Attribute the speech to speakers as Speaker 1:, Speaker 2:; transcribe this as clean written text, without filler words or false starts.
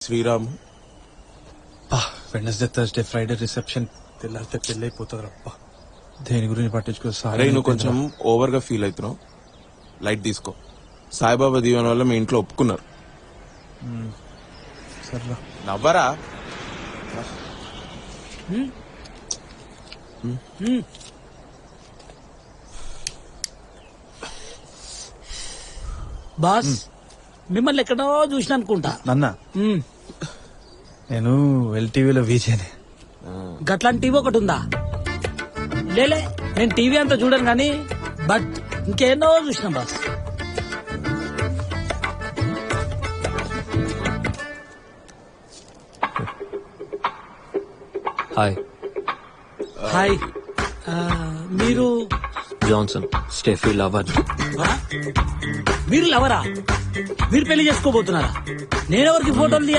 Speaker 1: Sriram
Speaker 2: Wednesday Thursday Friday reception తెల్లారితే పెళ్లి అయిపోతుంది రప్ప దేని గురించి పట్టించుకో
Speaker 1: అరే నువ్వు కొంచెం ఓవర్ గా ఫీల్ అవుతున్నావు. లైట్ తీసుకో. సాయిబాబా దీవెన వల్ల మీ ఇంట్లో ఒప్పుకున్నారు.
Speaker 2: సర్రా
Speaker 1: నవ్వరా?
Speaker 3: బాస్ మిమ్మల్ని ఎక్కడో చూసిన అనుకుంటా.
Speaker 2: నన్న నేను ఎల్టీవీలో వీజేనే.
Speaker 3: గట్లాంటి టీవీ ఒకటి ఉందా? లేలే, నేను టీవీ అంతా చూడను గానీ బట్ ఇంకేనో చూసిన బాస్.
Speaker 4: హాయ్,
Speaker 3: హాయ్, మీరు
Speaker 4: జాన్సన్ స్టెఫీ లవర్.
Speaker 3: మీరు లవరా? మీరు పెళ్లి చేసుకోబోతున్నారా? నేనెవరికి ఫోటోలు